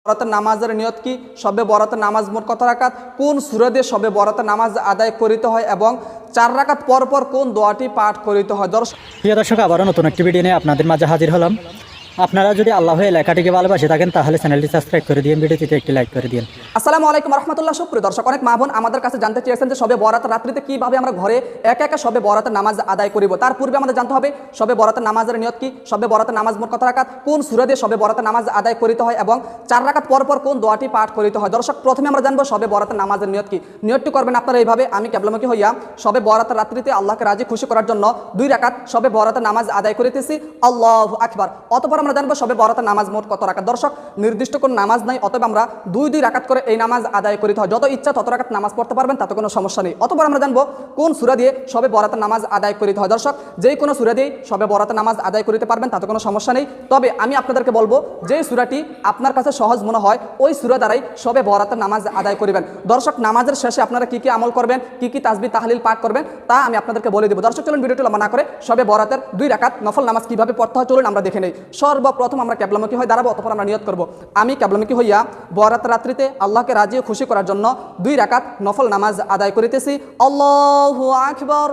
বরাতের নামাজের নিয়ত কি? শবে বরাতের নামাজ মোট কত রাকাত? কোন সূরা দিয়ে শবে বরাতের নামাজ আদায় করিতে হয় এবং 4 রাকাত পর পর কোন দোয়াটি পাঠ করিতে হয়? প্রিয় দর্শক, আবারও নতুন একটি ভিডিও নিয়ে আপনাদের মাঝে হাজির হলাম। আপনারা যদি আল্লাহর লেখাটিকে ভালোবাসে থাকেন তাহলে চ্যানেলটি সাবস্ক্রাইব করে দিন, ভিডিওটিতে একটি লাইক করে দিন। আসসালামু আলাইকুম রাহমাতুল্লাহ। সুপ্রিয় দর্শক, অনেক মা বোন আমাদের কাছে জানতে চেয়েছেন যে শবে বরাতের রাত্রিতে কিভাবে আমরা ঘরে একা একা শবে বরাতের নামাজ আদায় করিব। তার পূর্বে আমাদের জানতে হবে শবে বরাতের নামাজের নিয়ত কি, শবে বরাতের নামাজ মোট কত রাকাত, কোন সূরা দিয়ে শবে বরাতের নামাজ আদায় করিতে হয় এবং 4 রাকাত পর পর কোন দোয়াটি পাঠ করিতে হয়। দর্শক, প্রথমে আমরা জানবো শবে বরাতের নামাজের নিয়ত কি। নিয়তটি করবেন আপনারা এইভাবে: আমি কেবলামুখী হইয়া শবে বরাতের রাত্রিতে আল্লাহকে রাজি খুশি করার জন্য 2 রাকাত শবে বরাতের নামাজ আদায় করিতেছি, আল্লাহু আকবার। অতঃপর আমরা জানবো শবে বরাতের নামাজ মোট কত রাকাত। দর্শক, নির্দিষ্ট কোন নামাজ নাই, অতএব আমরা 2 রাকাত করে এই নামাজ আদায় করিতে হয়। যত ইচ্ছা তত রাকাত নামাজ পড়তে পারবেন, তাতে কোনো সমস্যা নেই। অতঃপর আমরা জানবো কোন সূরা দিয়ে শবে বরাতের নামাজ আদায় করিতে হয়। দর্শক, যেই কোনো সূরা দিয়ে শবে বরাতের নামাজ আদায় করিতে পারবেন, তাতে কোনো সমস্যা নেই। তবে আমি আপনাদেরকে বলবো যে সূরাটি আপনার কাছে সহজ মনে হয় ওই সূরা দ্বারাই শবে বরাতের নামাজ আদায় করিবেন। দর্শক, নামাজের শেষে আপনারা কি কি আমল করবেন, কি কি তাসবিহ তাহলিল পাঠ করবেন তা আমি আপনাদেরকে বলে দেব। দর্শক, চলুন ভিডিওটি লম্বা না করে শবে বরাতের 2 রাকাত নফল নামাজ কিভাবে পড়তে হয় চলুন আমরা দেখে নেই। সর্বপ্রথম আমরা কেবলামুখী হয়ে দাঁড়াবো, অতঃপর আমরা নিয়ত করব। আমি কেবলামুখী হইয়া বরাত রাত্রিতে আল্লাহকে রাজি ও খুশি করার জন্য 2 রাকাত নফল নামাজ আদায় করিতেছি, আল্লাহু আকবার।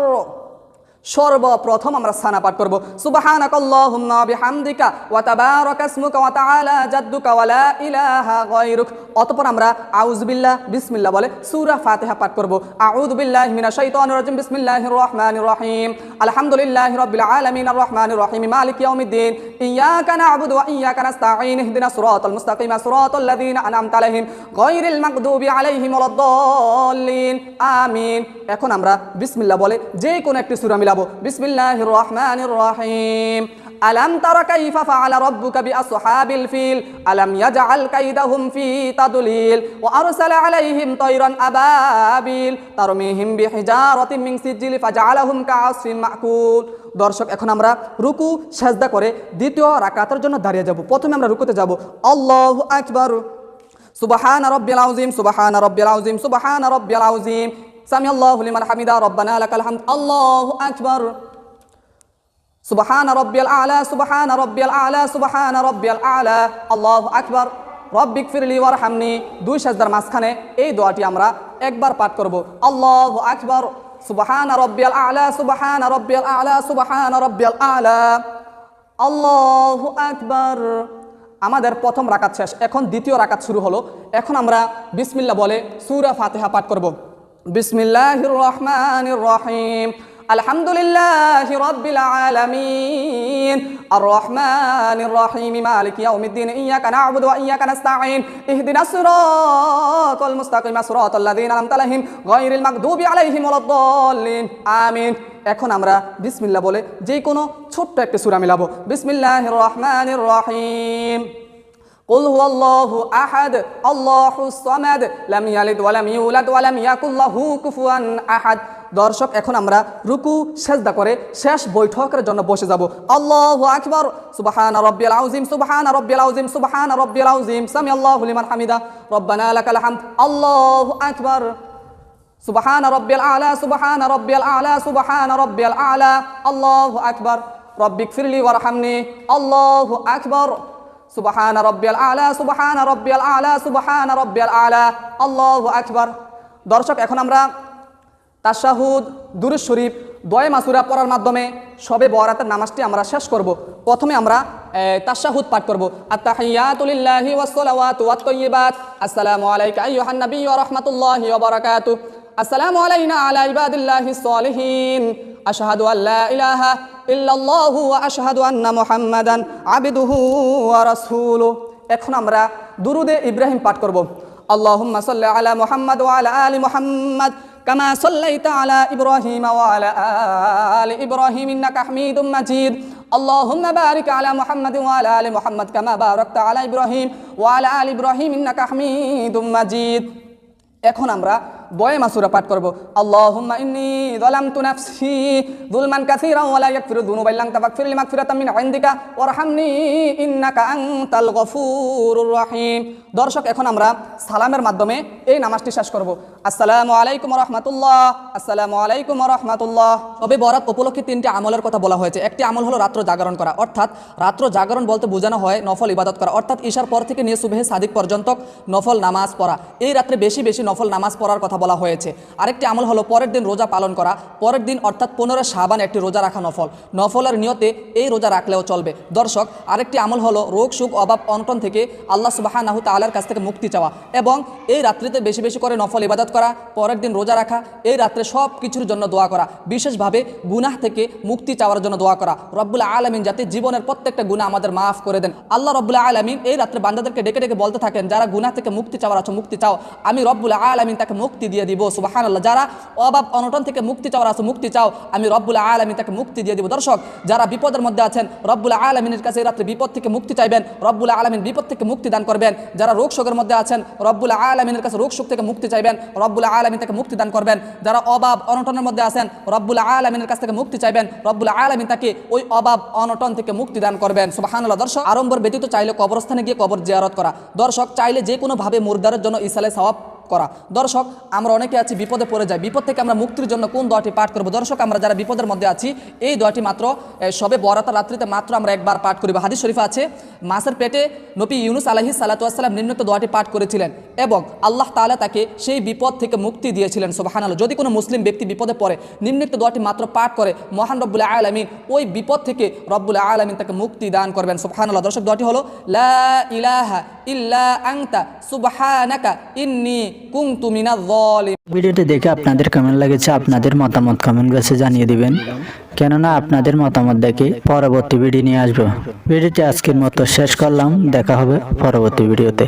সর্বপ্রথম আমরা সানা পাঠ করব, সুবহানাকাল্লাহুম্মা বিহামদিকা ওয়া তাবারাকা ইসমুকা ওয়া তাআলা জাদ্দুকা ওয়া লা ইলাহা গায়রুক। অতঃপর আমরা আউযুবিল্লাহ বিসমিল্লাহ বলে সূরা ফাতিহা পাঠ করব। আউযু বিল্লাহি মিনাশ শাইতানির রাজিম, বিসমিল্লাহির রহমানির রহিম, আলহামদুলিল্লাহি রাব্বিল আলামিন আর রহমানির রহিম, মালিকি ইয়াউমিদ্দিন, ইয়াকা না'বুদু ওয়া ইয়াকা নাস্তাঈন, ইহদিনাস সিরাতাল মুস্তাকিম, সিরাতাল লাযীনা আন'আমতা আলাইহিম গায়রিল মাগদুবি আলাইহিম ওয়ালাদ-দাল্লিন, আমিন। এখন আমরা বিসমিল্লাহ বলে যে কোনো একটি সূরা মিলাবো। বিসমিল্লাহির রহমানির রহিম, আলাম তারা কাইফা ফাআলা রাব্বুকা বিআসহাবিল ফিল, আলাম ইয়াজআল কাইদাহুম ফি তাদলিল, ওয়া আরসালা আলাইহিম তায়রান আবাবিল তারমিহিম বিহিজারাতিন মিন সিজিল ফাজআলাহুম কাআসফিন মাকুল। দর্শক, এখন আমরা রুকু সাজদা করে দ্বিতীয় রাকাতের জন্য দাঁড়িয়ে যাব। প্রথমে আমরা রুকুতে যাব, আল্লাহু আকবার, সুবহানা রাব্বিল আযীম, সুবহানা রাব্বিল আযীম, সুবহানা রাব্বিল আযীম, সামিআল্লাহু লিমান হামিদা, রব্বানা লাকাল হামদ, আল্লাহু আকবার, সুবহানা রাব্বিয়াল আ'লা, সুবহানা রাব্বিয়াল আ'লা, সুবহানা রাব্বিয়াল আ'লা, আল্লাহু আকবার, রব্বিগফিরলি ওয়ারহামনি। 2 সাজদার মাঝখানে এই দোয়াটি আমরা একবার পাঠ করব, আল্লাহু আকবার, সুবহানা রাব্বিয়াল আ'লা, সুবহানা রাব্বিয়াল আ'লা, সুবহানা রাব্বিয়াল আ'লা, আল্লাহু আকবার। আমাদের প্রথম রাকাত শেষ, এখন দ্বিতীয় রাকাত শুরু হলো। এখন আমরা বিসমিল্লাহ বলে সূরা ফাতিহা পাঠ করব। বিসমিল্লাহির রহমানির রহিম, আলহামদুলিল্লাহি রাব্বিল আলামিন, আর রহমানির রহিম, মালিকি ইয়াউমিদ্দিন, ইয়াকা না'বুদু ওয়া ইয়াকা নাস্তাঈন, ইহদিনাস সিরাতাল মুস্তাকিম, সিরাতাল লাযীনা আন'আমতা আলাইহিম গায়রিল মাগদুবি আলাইহিম ওয়ালাদ-দাল্লিন, আমিন। এখন আমরা বিসমিল্লাহ বলে যে কোনো ছোট্ট একটা সূরা মিলাবো। বিসমিল্লাহির রহমানির রহিম, কুল হুয়াল্লাহু আহাদ, আল্লাহুস সামাদ, লাম ইয়ালিদ ওয়া লাম ইউলাদ ওয়া লাম ইয়াকুল লাহু কুফুয়ান আহাদ। দর্শক, এখন আমরা রুকু সাজদা করে শেষ বৈঠকের জন্য বসে যাব। আল্লাহু আকবার, সুবহানা রাব্বিয়াল আযীম, সুবহানা রাব্বিয়াল আযীম, সুবহানা রাব্বিয়াল আযীম, সামিআল্লাহু লিমান হামিদা, রব্বানা লাকাল হামদ, আল্লাহু আকবার, সুবহানা রাব্বিয়াল আ'লা, সুবহানা রাব্বিয়াল আ'লা, সুবহানা রাব্বিয়াল আ'লা, আল্লাহু আকবার, রব্বিগফিরলি ওয়ারহামনি, আল্লাহু আকবার, সুবহানা রাব্বিয়াল আ'লা, সুবহানা রাব্বিয়াল আ'লা, সুবহানা রাব্বিয়াল আ'লা, আল্লাহু আকবার। দর্শক, এখন আমরা তাশাহুদ, দুরূদ শরীফ, দোয়া মাসুরা পড়ার মাধ্যমে শবে বরাতের নামাজটি আমরা শেষ করব। প্রথমে আমরা তাশাহুদ পাঠ করব, আত-তাহিয়াতু লিল্লাহি ওয়াস সালাওয়াতু ওয়াত তাইয়্যিবাত, আসসালামু আলাইকা আইয়ুহান নাবিয়্যু ওয়া রাহমাতুল্লাহি ওয়া বারাকাতুহু, আসসালামু আলাইনা আলা ইবাদিল্লাহিস সালিহিন, আশহাদু আল্লা ইলাহা ইল্লাল্লাহু ওয়া আশহাদু আন্না মুহাম্মাদান আবদুহু ওয়া রাসূলুহু। এখন আমরা দুরুদে ইব্রাহিম পাঠ করব, আল্লাহুম্মা সাল্লি আলা মুহাম্মাদ ওয়া আলা আলি মুহাম্মাদ কামা সাল্লাইতা আলা ইব্রাহিম ওয়া আলা আলি ইব্রাহিম ইন্নাকা হামিদুম মাজিদ, আল্লাহুম্মা বারিক আলা মুহাম্মাদ ওয়া আলা আলি মুহাম্মাদ কামা বারাকতা আলা ইব্রাহিম ওয়া আলা আলি ইব্রাহিম ইন্নাকা হামিদুম মাজিদ। এখন আমরা বয়েমা সূরা পাঠ করব। আল্লাহুম্মা ইন্নী যালামতু নাফসি যুলমান কাসীরান ওয়া লা ইয়াগফিরু যুনুবা ইল্লা আনতা ফাগফিরলি মাগফিরাতাম মিন ইনদিকা ওয়ারহামনি ইন্নাকা আনতাল গফুরুর রহিম। দর্শক, এখন আমরা সালামের মাধ্যমে এই নামাজটি শেষ করব। আসসালামু আলাইকুম ওয়া রাহমাতুল্লাহ, আসসালামু আলাইকুম ওয়া রাহমাতুল্লাহ। তবে বরাত উপলক্ষে 3টি আমলের কথা বলা হয়েছে। একটি আমল হলো রাত্র জাগরণ করা, অর্থাৎ রাত্র জাগরণ বলতে বোঝানো হয় নফল ইবাদত করা, অর্থাৎ ঈশার পর থেকে নিয়ে সুবহে সাদিক পর্যন্ত নফল নামাজ পড়া। এই রাত্রে বেশি বেশি নফল নামাজ পড়ার কথা বলা হয়েছে। আরেকটি আমল হলো পরের দিন রোজা পালন করা, পরের দিন অর্থাৎ 15 শাবান একটি রোজা রাখা নফলের নিয়তে এই রোজা রাখলেও চলবে। দর্শক, আরেকটি আমল হলো রোগ সুখ অভাব অনটন থেকে আল্লাহ সুবহানাহু তাআলার কাছ থেকে মুক্তি চাওয়া এবং এই রাত্রিতে বেশি বেশি করে নফল ইবাদত করা, পরের দিন রোজা রাখা, এই রাত্রে সব কিছুর জন্য দোয়া করা, বিশেষভাবে গুনাহ থেকে মুক্তি চাওয়ার জন্য দোয়া করা। রব্বুল আলামিন যাতে জীবনের প্রত্যেকটা গুনাহ আমাদের মাফ করে দেন। আল্লাহ রব্বুল আলামিন এই রাত্রে বান্দাদেরকে ডেকে ডেকে বলতে থাকেন, যারা গুনাহ থেকে মুক্তি চাওয়ার আছো মুক্তি চাও, আমি রব্বুল আলামিন তাকে মুক্তি দিয়ে দিব। সুবহানাল্লাহ। যারা অভাব অনটন থেকে মুক্তি চাওয়ার আছো মুক্তি চাও, আমি রব্বুল আলামিন তাকে মুক্তি দিয়ে দিব। দর্শক, যারা বিপদের মধ্যে আছেন রব্বুল আলামিনের কাছে এই রাত্রে বিপদ থেকে মুক্তি চাইবেন, রব্বুল আলামিন বিপদ থেকে মুক্তি দান করবেন। যারা রোগ শোকের মধ্যে আছেন রব্বুল আলামিনের কাছে রোগ শোক থেকে মুক্তি চাইবেন, রব্বুল আলামিন তাকে মুক্তি দান করবেন। যারা অভাব অনটনের মধ্যে আছেন রব্বুল আলামিনের কাছ থেকে মুক্তি চাইবেন, রব্বুল আলামিন তাকে ওই অভাব অনটন থেকে মুক্তি দান করবেন। সুবহানাল্লাহ। দর্শক, আড়ম্বর ব্যতীত চাইলে কবরস্থানে গিয়ে কবর জিয়ারত করা। দর্শক, চাইলে যে কোনোভাবে মুর্দারের জন্য ইসালে সওয়াব করা। দর্শক, আমরা অনেকে আছি বিপদে পড়ে যাই, বিপদ থেকে আমরা মুক্তির জন্য কোন দোয়াটি পাঠ করব? দর্শক, আমরা যারা বিপদের মধ্যে আছি এই দোয়াটি মাত্র সবে বরাতের রাত্রিতে মাত্র আমরা একবার পাঠ করিব। হাদিস শরীফে আছে, মাছের পেটে নবী ইউনুস আলাইহিস সালাতু ওয়াস সালাম নিম্নোক্ত দোয়াটি পাঠ করেছিলেন এবং আল্লাহ তাআলা তাকে সেই বিপদ থেকে মুক্তি দিয়েছিলেন। সুবহানাল্লাহ। যদি কোনো মুসলিম ব্যক্তি বিপদে পড়ে নিম্নোক্ত দোয়াটি মাত্র পাঠ করে, মহান রব্বুল আলামিন ওই বিপদ থেকে রব্বুল আলামিন তাকে মুক্তি দান করবেন। সুবহানাল্লাহ। দর্শক, দোয়াটি হলো লা ইলাহা ইল্লা আনতা সুবহানাকা ইন্নী কুনতু মিনাজ জালিমিন। ভিডিওটি দেখে আপনাদের কেমন লেগেছে আপনাদের মতামত কমেন্ট বক্সে জানিয়ে দিবেন, কেননা আপনাদের মতামত দেখে পরবর্তী ভিডিও নিয়ে আসবো। ভিডিওটি আজকের মতো শেষ করলাম, দেখা হবে পরবর্তী ভিডিওতে।